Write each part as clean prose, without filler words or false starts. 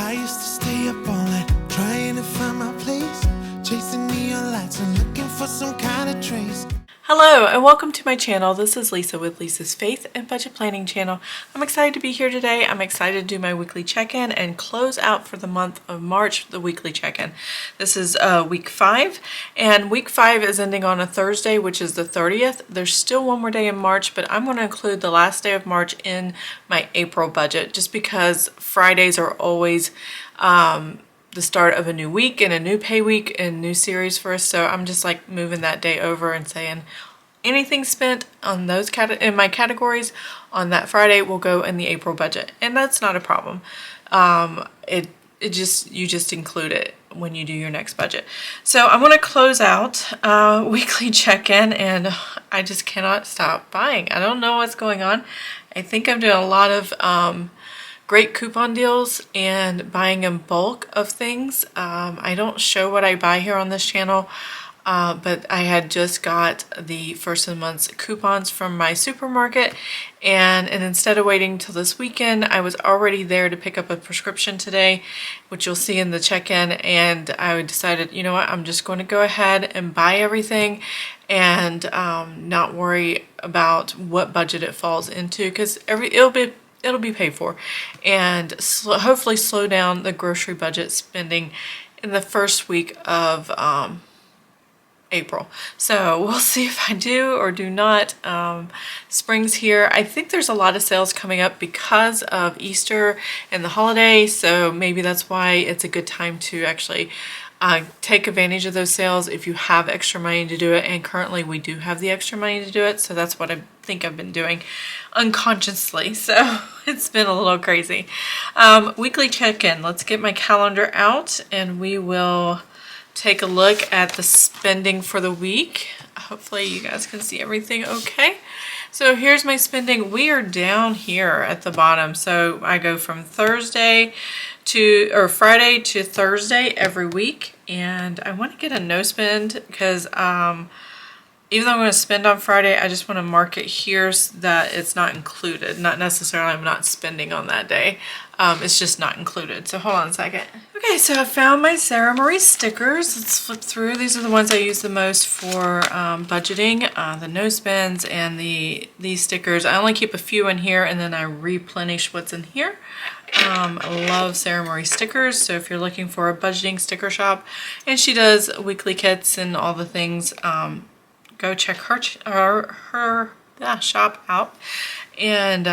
I used to stay up all night trying to find my place, chasing neon lights and looking for some kind of trace. Hello and welcome to my channel. This is Lisa with Lisa's Faith and Budget Planning channel. I'm excited to be here today. I'm excited to do my weekly check-in and close out for the month of March, the weekly check-in. This is week 5, and week 5 is ending on a Thursday, which is the 30th. There's still one more day in March, but I'm going to include the last day of March in my April budget just because Fridays are always the start of a new week and a new pay week and new series for us. So I'm just like moving that day over and saying anything spent on those in my categories on that Friday will go in the April budget, and that's not a problem. You just include it when you do your next budget. So I'm going to close out weekly check-in, and I just cannot stop buying. I don't know what's going on. I think I'm doing a lot of great coupon deals and buying in bulk of things. I don't show what I buy here on this channel, but I had just got the first of the month's coupons from my supermarket, and instead of waiting till this weekend, I was already there to pick up a prescription today, which you'll see in the check-in, and I decided, you know what, I'm just going to go ahead and buy everything and not worry about what budget it falls into, because it'll be paid for, and hopefully slow down the grocery budget spending in the first week of April. So we'll see if I do or do not. Spring's here. I think there's a lot of sales coming up because of Easter and the holiday, so maybe that's why it's a good time to actually take advantage of those sales if you have extra money to do it, and currently we do have the extra money to do it, so that's what I think I've been doing unconsciously, so it's been a little crazy. Weekly check-in. Let's get my calendar out and we will take a look at the spending for the week. Hopefully you guys can see everything okay. So here's my spending. We are down here at the bottom, so I go from Friday to Thursday every week, and I want to get a no spend because even though I'm going to spend on Friday, I just want to mark it here so that it's not included. Not necessarily I'm not spending on that day. It's just not included. So hold on a second. Okay, so I found my Sara Marie stickers. Let's flip through. These are the ones I use the most for budgeting, the no spends and these stickers. I only keep a few in here and then I replenish what's in here. I love Sara Marie stickers, so if you're looking for a budgeting sticker shop, and she does weekly kits and all the things, go check her shop out. And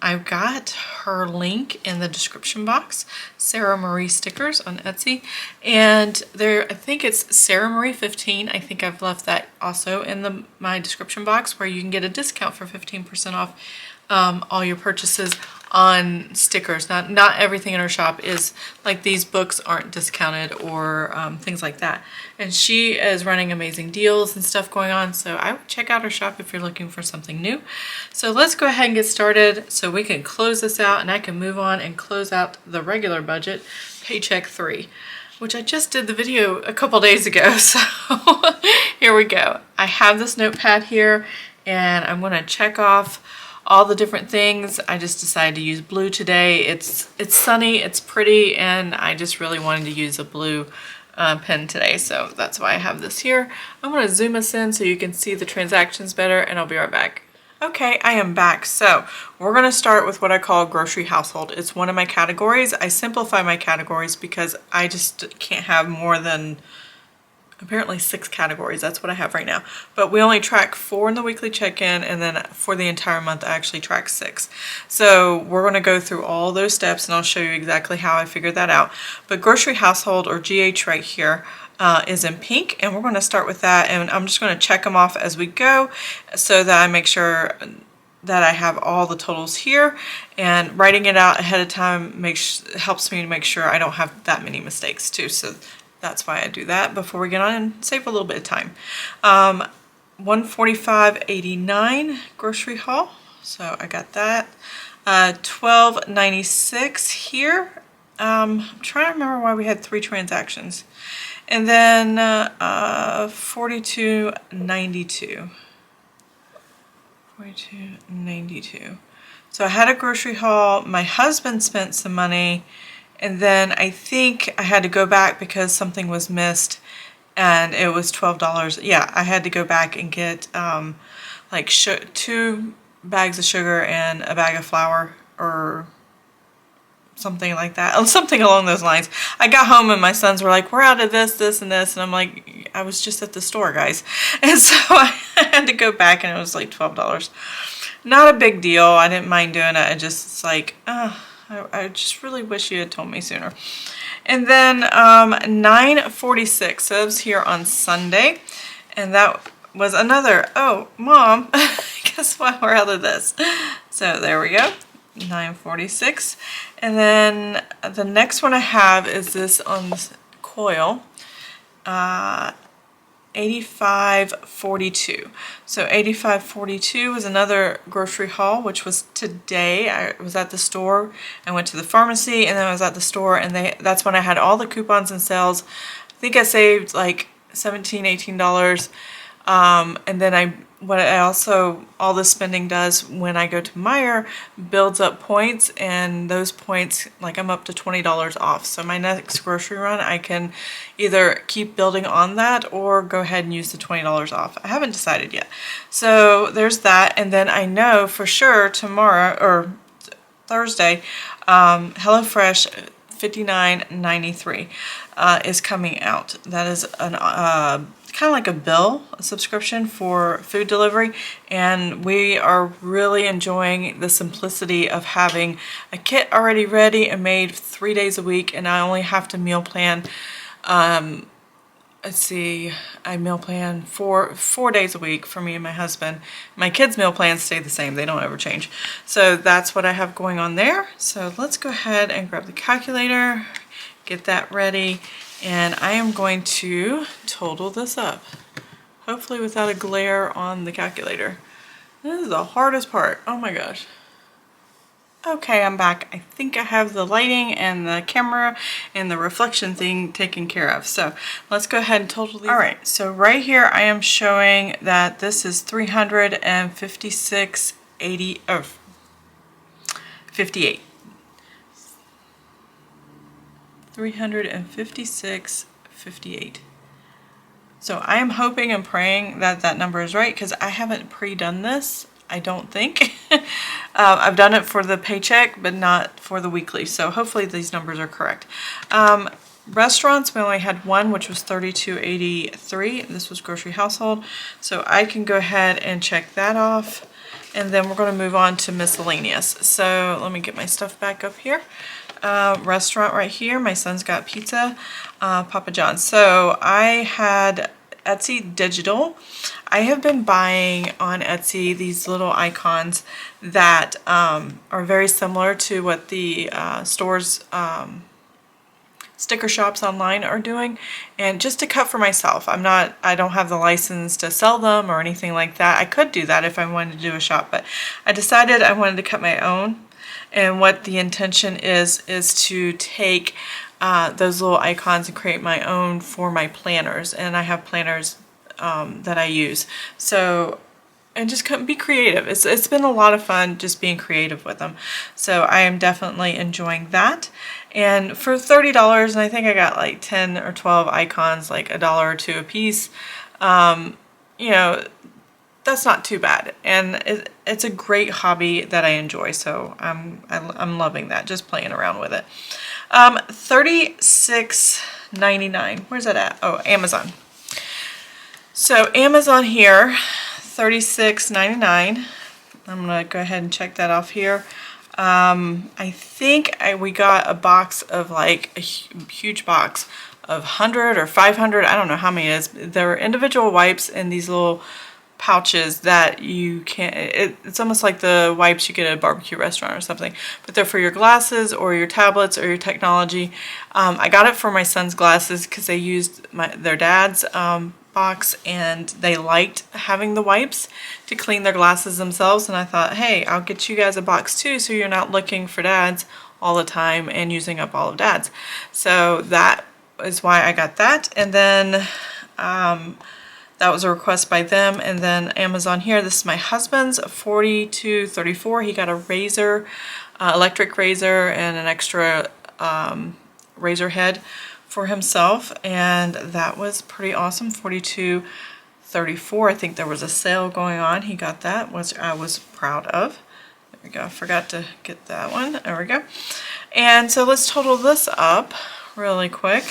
I've got her link in the description box, Sara Marie stickers on Etsy, and I think it's Sara Marie 15. I think I've left that also in my description box, where you can get a discount for 15% off all your purchases on stickers. Not everything in her shop is like, these books aren't discounted or things like that, and she is running amazing deals and stuff going on, so I would check out her shop if you're looking for something new. So let's go ahead and get started so we can close this out and I can move on and close out the regular budget, Paycheck 3, which I just did the video a couple days ago. So here we go. I have this notepad here and I'm going to check off all the different things. I just decided to use blue today. It's sunny, it's pretty, and I just really wanted to use a blue pen today, so that's why I have this here. I'm going to zoom us in so you can see the transactions better, and I'll be right back. Okay, I am back. So we're going to start with what I call grocery household. It's one of my categories. I simplify my categories because I just can't have more than apparently 6 categories. That's what I have right now, but we only track 4 in the weekly check-in, and then for the entire month I actually track 6. So we're going to go through all those steps and I'll show you exactly how I figured that out. But grocery household, or GH right here, is in pink, and we're going to start with that, and I'm just going to check them off as we go so that I make sure that I have all the totals here, and writing it out ahead of time helps me to make sure I don't have that many mistakes too. So that's why I do that before we get on and save a little bit of time. 145.89 grocery haul, so I got that. 12.96 here. I'm trying to remember why we had 3 transactions, and then 42.92. 42.92. So I had a grocery haul. My husband spent some money, And then I think I had to go back because something was missed and it was $12. Yeah, I had to go back and get like 2 bags of sugar and a bag of flour or something like that, something along those lines. I got home and my sons were like, we're out of this, this, and this. And I'm like, I was just at the store, guys. And so I had to go back and it was like $12. Not a big deal. I didn't mind doing it. I just, it's like, I just really wish you had told me sooner. And then 9:46, so it was here on Sunday. And that was another, oh, Mom, guess what? We're out of this. So there we go. 9:46, and then the next one I have is this on this coil, 85.42. So 85.42 was another grocery haul, which was today. I was at the store. I went to the pharmacy, and then I was at the store, and that's when I had all the coupons and sales. I think I saved like $17, $18. And then all the spending does when I go to Meijer builds up points, and those points, like I'm up to $20 off. So my next grocery run, I can either keep building on that or go ahead and use the $20 off. I haven't decided yet. So there's that. And then I know for sure tomorrow or Thursday, HelloFresh 59.93 is coming out. That is an kind of like a subscription for food delivery, and we are really enjoying the simplicity of having a kit already ready and made 3 days a week, and I only have to meal plan. Let's see, I meal plan four days a week for me and my husband. My kids' meal plans stay the same. They don't ever change. So that's what I have going on there. So let's go ahead and grab the calculator, get that ready, and I am going to total this up. Hopefully without a glare on the calculator. This is the hardest part. Oh my gosh. Okay, I'm back. I think I have the lighting and the camera and the reflection thing taken care of. So let's go ahead and total these. All right, so right here I am showing that this is 356.80 or 58. 356.58. So I am hoping and praying that that number is right, because I haven't pre-done this, I don't think. I've done it for the paycheck, but not for the weekly. So hopefully these numbers are correct. Restaurants, we only had one, which was 32.83. This was grocery household. So I can go ahead and check that off. And then we're going to move on to miscellaneous. So let me get my stuff back up here. Restaurant right here. My son's got pizza, Papa John's. So I had Etsy digital. I have been buying on Etsy these little icons that are very similar to what the stores, sticker shops online are doing, and just to cut for myself. I don't have the license to sell them or anything like that. I could do that if I wanted to do a shop, but I decided I wanted to cut my own. And what the intention is to take those little icons and create my own for my planners. And I have planners that I use. So, and just be creative. It's been a lot of fun just being creative with them. So I am definitely enjoying that. And for $30, and I think I got like 10 or 12 icons, like $1 or $2 a piece, you know, that's not too bad, and it's a great hobby that I enjoy. So I'm loving that, just playing around with it. $36.99. Where's that at? Oh, Amazon. So Amazon here, $36.99. I'm gonna go ahead and check that off here. I think we got a box of like a huge box of 100 or 500. I don't know how many it is. There are individual wipes in these little pouches that you can't, it's almost like the wipes you get at a barbecue restaurant or something, but they're for your glasses or your tablets or your technology. I got it for my son's glasses because they used their dad's box, and they liked having the wipes to clean their glasses themselves, and I thought, hey, I'll get you guys a box too, so you're not looking for dad's all the time and using up all of dad's. So that is why I got that. And then that was a request by them. And then Amazon here, this is my husband's, $42.34. He got a razor, electric razor, and an extra razor head for himself, and that was pretty awesome. $42.34. I think there was a sale going on. He got that, which I was proud of. There we go. I forgot to get that one. There we go. And so let's total this up really quick.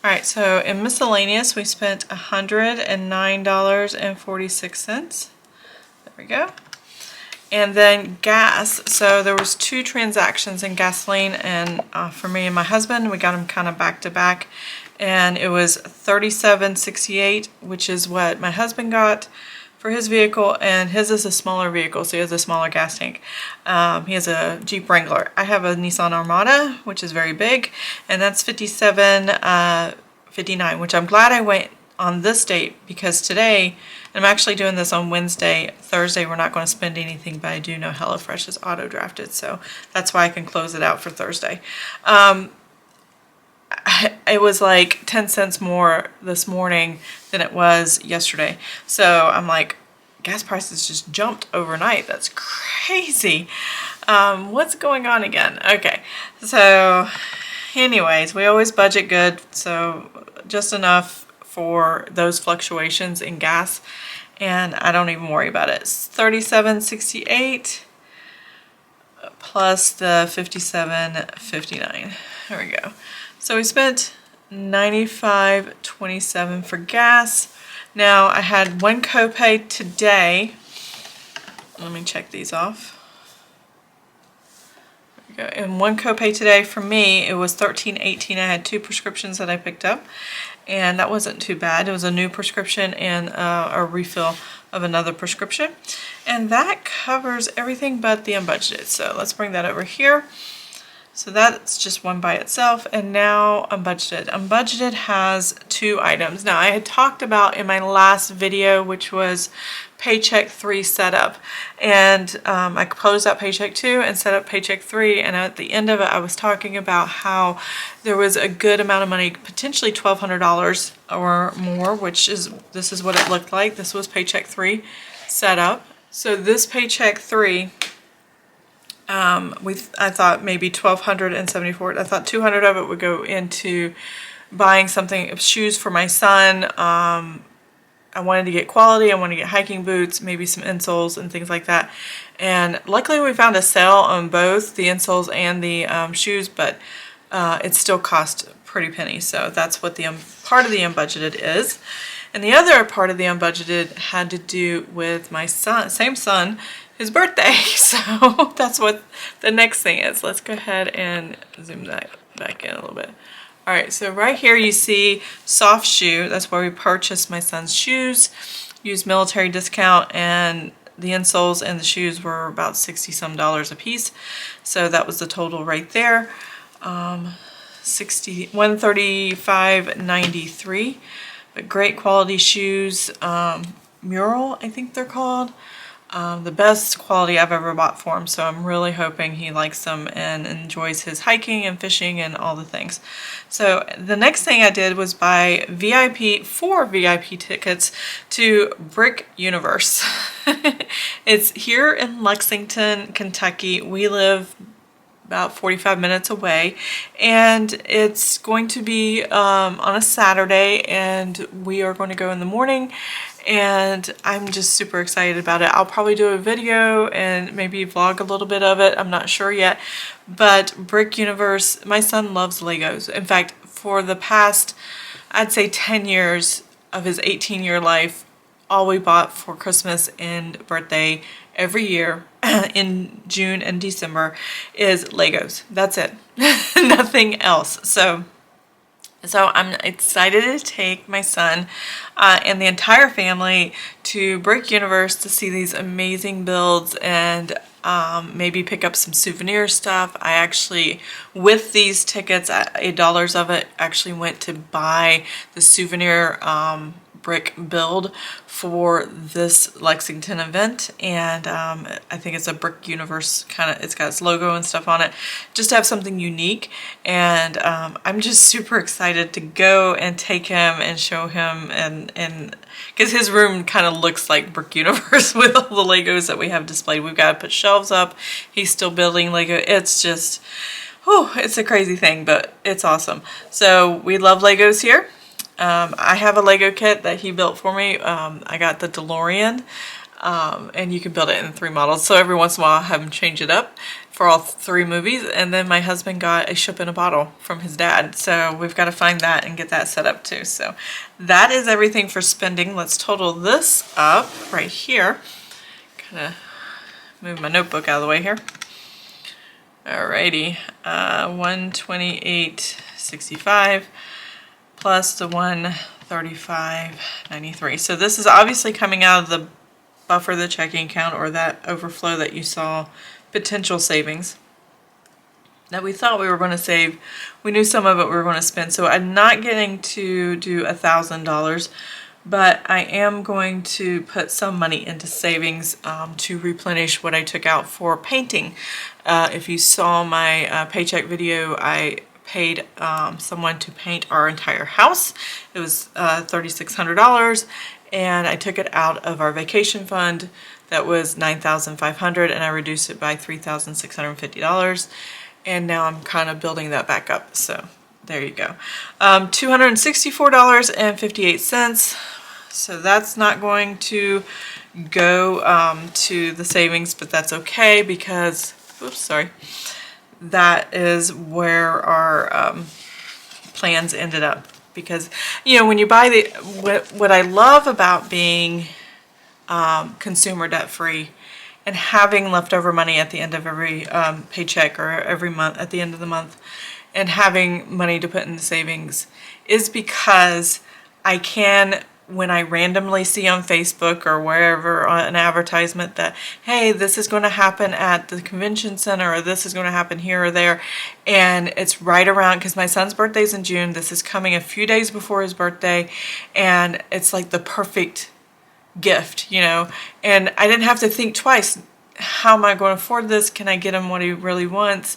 Alright, so in miscellaneous we spent $109.46. There we go. And then gas, so there was 2 transactions in gasoline, and for me and my husband, we got them kind of back to back, and it was $37.68, which is what my husband got for his vehicle, and his is a smaller vehicle, so he has a smaller gas tank. He has a Jeep Wrangler. I have a Nissan Armada, which is very big, and that's $57.59, which I'm glad I went on this date, because today, I'm actually doing this on Wednesday. Thursday we're not going to spend anything, but I do know HelloFresh is auto drafted, so that's why I can close it out for Thursday. It was like 10 cents more this morning than it was yesterday. So I'm like, gas prices just jumped overnight. That's crazy. What's going on again? Okay, so anyways, we always budget good, so just enough for those fluctuations in gas, and I don't even worry about it. It's $37.68 plus the $57.59. There we go. So we spent $95.27 for gas. Now I had one copay today. Let me check these off. There we go. And one copay today for me, it was $13.18. I had 2 prescriptions that I picked up, and that wasn't too bad. It was a new prescription and a refill of another prescription, and that covers everything but the unbudgeted. So let's bring that over here. So that's just one by itself, and now unbudgeted. Unbudgeted has 2 items. Now I had talked about in my last video, which was Paycheck 3 setup, and I closed out Paycheck 2 and set up Paycheck 3, and at the end of it I was talking about how there was a good amount of money, potentially $1,200 or more, which is, this is what it looked like. This was Paycheck 3 setup. So this Paycheck 3, I thought maybe $1,274. I thought $200 of it would go into buying something, shoes for my son. I wanted to get quality. I wanted to get hiking boots, maybe some insoles and things like that. And luckily we found a sale on both the insoles and the shoes, but it still cost pretty penny. So that's what the part of the unbudgeted is. And the other part of the unbudgeted had to do with my son, same son, his birthday. So that's what the next thing is. Let's go ahead and zoom that back in a little bit. All right, so right here you see soft shoe. That's where we purchased my son's shoes, used military discount, and the insoles and the shoes were about $60 some a piece. So that was the total right there. $135.93. But great quality shoes. Mural, I think they're called. The best quality I've ever bought for him, so I'm really hoping he likes them and enjoys his hiking and fishing and all the things. So the next thing I did was buy four VIP tickets to Brick Universe. It's here in Lexington, Kentucky. We live about 45 minutes away, and it's going to be on a Saturday, and we are going to go in the morning, and I'm just super excited about it. I'll probably do a video and maybe vlog a little bit of it. I'm not sure yet, but Brick Universe, my son loves Legos. In fact, for the past, I'd say 10 years of his 18-year life, all we bought for Christmas and birthday every year in June and December is Legos. That's it. Nothing else. So I'm excited to take my son and the entire family to Brick Universe to see these amazing builds and maybe pick up some souvenir stuff. I actually, with these tickets, $8 of it actually went to buy the souvenir brick build for this Lexington event, and I think it's a Brick Universe kind of, it's got its logo and stuff on it, just to have something unique. And I'm just super excited to go and take him and show him, and because his room kind of looks like Brick Universe with all the Legos that we have displayed. We've got to put shelves up. He's still building Lego. It's just, oh, it's a crazy thing, but it's awesome. So we love Legos here. I have a Lego kit that he built for me. I got the DeLorean, and you can build it in 3 models. So every once in a while I have him change it up for all 3 movies. And then my husband got a ship in a bottle from his dad. So we've got to find that and get that set up too. So that is everything for spending. Let's total this up right here. Kind of move my notebook out of the way here. Alrighty, 128.65 plus the 135.93. So this is obviously coming out of the buffer, the checking account, or that overflow that you saw, potential savings that we thought we were going to save. We knew some of it we were going to spend, so I'm not getting to do $1,000, but I am going to put some money into savings to replenish what I took out for painting. If you saw my Paycheck video, I paid someone to paint our entire house. It was $3,600, and I took it out of our vacation fund that was $9,500, and I reduced it by $3,650, and now I'm kind of building that back up. So there you go. $264.58. So that's not going to go to the savings, but that's okay because, oops, sorry. That is where our plans ended up. Because, you know, when you buy the, what I love about being consumer debt free and having leftover money at the end of every paycheck or every month, at the end of the month, and having money to put in the savings is because I can, when I randomly see on Facebook or wherever an advertisement that, hey, this is going to happen at the convention center, or this is going to happen here or there, and it's right around, because my son's birthday's in June, this is coming a few days before his birthday, and it's like the perfect gift, you know, and I didn't have to think twice, how am I going to afford this? Can I get him what he really wants?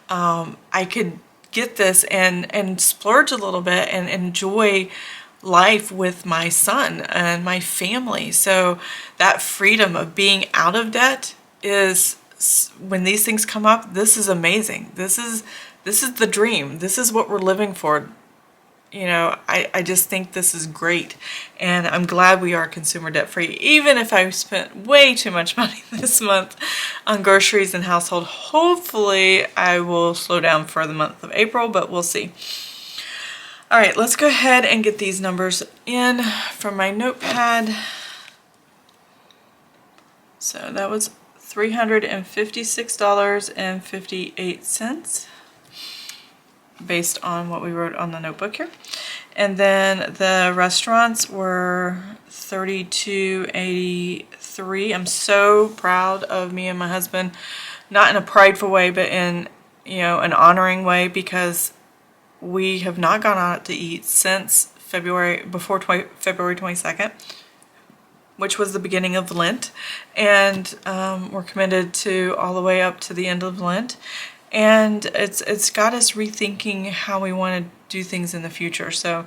I could get this and splurge a little bit and enjoy life with my son and my family. So that freedom of being out of debt is, when these things come up, this is amazing. This is the dream. This is what we're living for. You know, I just think this is great, and I'm glad we are consumer debt free, even if I spent way too much money this month on groceries and household. Hopefully I will slow down for the month of April, but we'll see. All right, let's go ahead and get these numbers in from my notepad. So that was $356.58 based on what we wrote on the notebook here. And then the restaurants were $32.83. I'm so proud of me and my husband, not in a prideful way, but in, you know, an honoring way, because we have not gone out to eat since February 22nd, which was the beginning of Lent, and we're committed to all the way up to the end of Lent, and it's got us rethinking how we want to do things in the future. So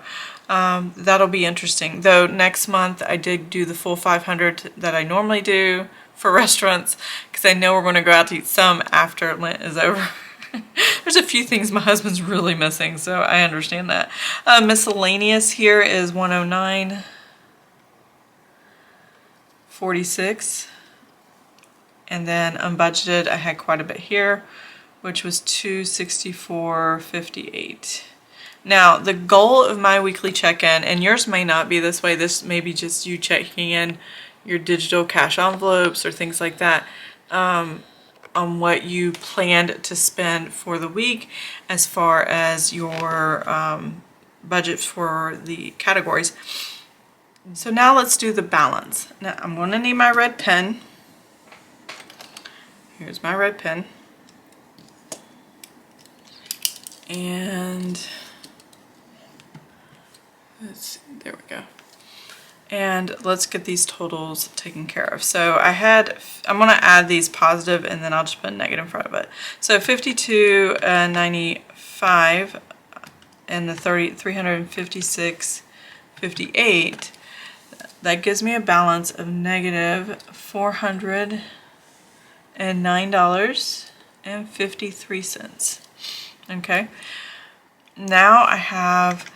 that'll be interesting. Though next month I did do the full 500 that I normally do for restaurants, because I know we're going to go out to eat some after Lent is over. There's a few things my husband's really missing, so I understand that. Miscellaneous here is $109.46, and then unbudgeted I had quite a bit here, which was $264.58. Now the goal of my weekly check-in, and yours may not be this way, this may be just you checking in your digital cash envelopes or things like that, on what you planned to spend for the week as far as your budget for the categories. So now let's do the balance. Now I'm going to need my red pen. Here's my red pen. And let's see, there we go. And let's get these totals taken care of. So I'm gonna add these positive and then I'll just put negative in front of it. So 52.95 and the 356.58, that gives me a balance of negative $409.53. Okay, now I have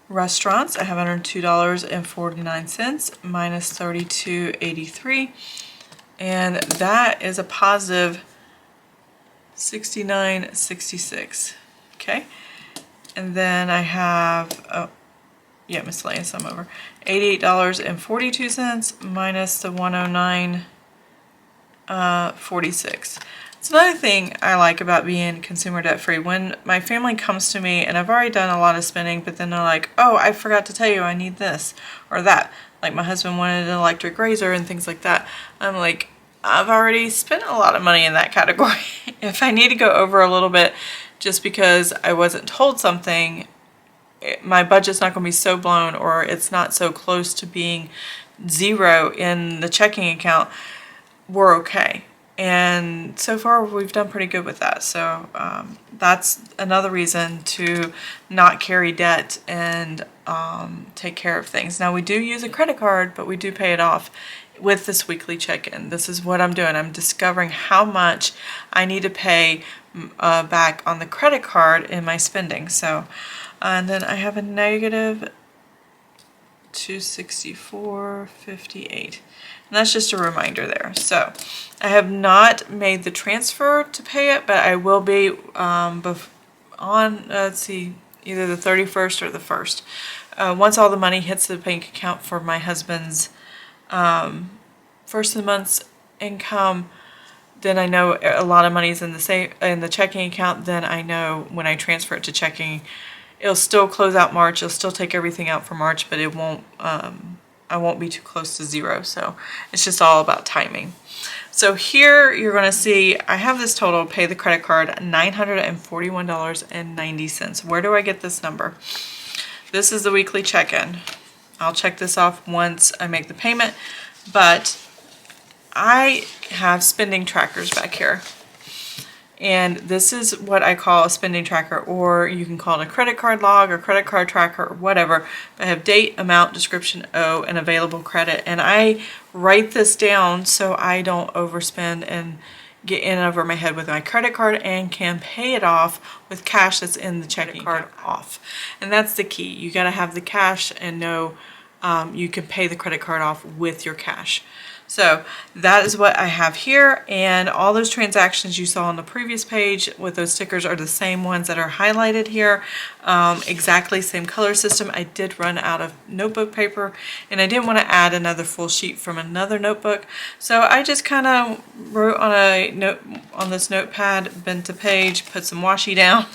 restaurants. I have $102.49 minus $32.83, and that is a positive $69.66. Okay, and then I have miscellaneous, I'm over $88.42 minus the $109.46. It's another thing I like about being consumer debt free. When my family comes to me and I've already done a lot of spending, but then they're like, oh, I forgot to tell you I need this or that. Like my husband wanted an electric razor and things like that. I'm like, I've already spent a lot of money in that category. If I need to go over a little bit just because I wasn't told something, my budget's not going to be so blown, or it's not so close to being zero in the checking account, we're okay. And so far we've done pretty good with that. So that's another reason to not carry debt and take care of things. Now we do use a credit card, but we do pay it off with this weekly check-in. This is what I'm doing. I'm discovering how much I need to pay back on the credit card in my spending. So, and then I have a negative $264.58. And that's just a reminder there. So I have not made the transfer to pay it, but I will be on, let's see, either the 31st or the 1st. Once all the money hits the bank account for my husband's first of the month's income, then I know a lot of money's in the checking account. Then I know when I transfer it to checking, it'll still close out March. It'll still take everything out for March, but it won't. I won't be too close to zero. So it's just all about timing. So here you're going to see I have this total, pay the credit card, $941.90. Where do I get this number? This is the weekly check-in. I'll check this off once I make the payment, but I have spending trackers back here. And this is what I call a spending tracker, or you can call it a credit card log or credit card tracker or whatever. I have date, amount, description, owe, and available credit. And I write this down so I don't overspend and get in over my head with my credit card, and can pay it off with cash that's in the checking card off. And that's the key. You got to have the cash and know you can pay the credit card off with your cash. So that is what I have here, and all those transactions you saw on the previous page with those stickers are the same ones that are highlighted here. Exactly same color system. I did run out of notebook paper, and I didn't want to add another full sheet from another notebook, so I just kind of wrote on a note on this notepad, bent a page, put some washi down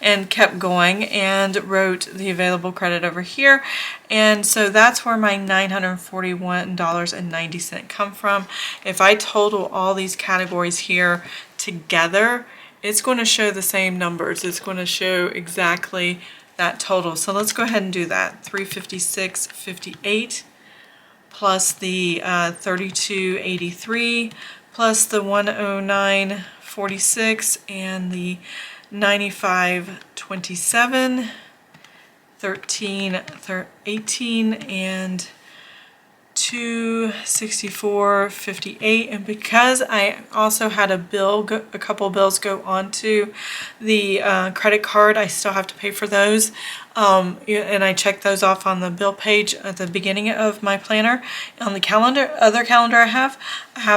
and kept going, and wrote the available credit over here. And so that's where my $941.90 come from. If I total all these categories here together, it's going to show the same numbers. It's going to show exactly that total. So let's go ahead and do that. $356.58 plus the $32.83 plus the $109.46 and the $95.27. 18 and $264.58. And because I also had a couple bills go onto the credit card, I still have to pay for those, and I check those off on the bill page at the beginning of my planner. On the other calendar I have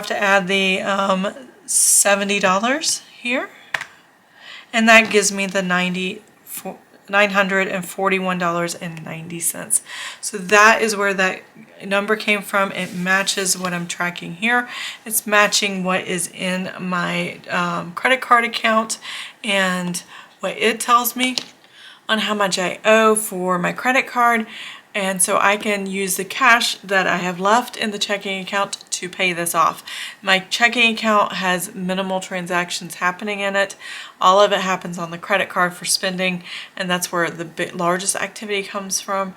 to add the $70 here, and that gives me the $941.90. So that is where that number came from. It matches what I'm tracking here. It's matching what is in my credit card account and what it tells me on how much I owe for my credit card. And so I can use the cash that I have left in the checking account to pay this off. My checking account has minimal transactions happening in it. All of it happens on the credit card for spending, and that's where the largest activity comes from.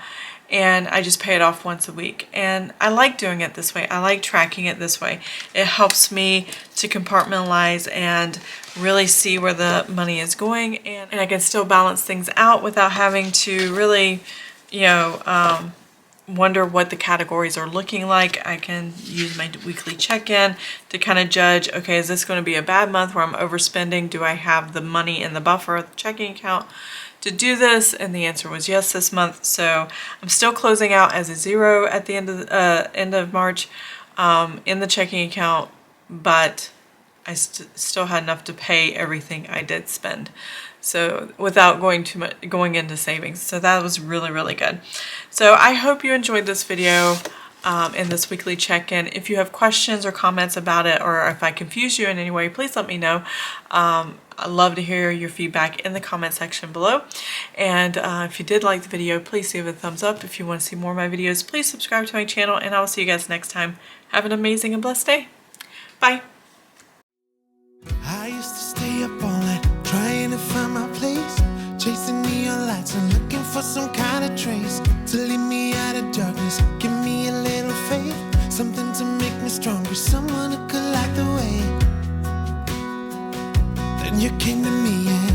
and I just pay it off once a week. And I like doing it this way. I like tracking it this way. It helps me to compartmentalize and really see where the money is going, and I can still balance things out without having to really, wonder what the categories are looking like. I can use my weekly check-in to kind of judge, okay, is this going to be a bad month where I'm overspending? Do I have the money in the buffer, the checking account to do this? And the answer was yes this month. So I'm still closing out as a zero at the end of March in the checking account, but I still had enough to pay everything I did spend. So without going into savings. So that was really, really good. So I hope you enjoyed this video in this weekly check-in. If you have questions or comments about it, or if I confused you in any way, please let me know. I'd love to hear your feedback in the comment section below. And if you did like the video, please give it a thumbs up. If you want to see more of my videos, please subscribe to my channel, and I will see you guys next time. Have an amazing and blessed day. Bye. I used to stay up all night trying to find my place, chasing neon lights and looking for some kind of trace to lead me out of darkness. Give me a little faith, something to make me stronger, someone who could light the way. Then you came to me and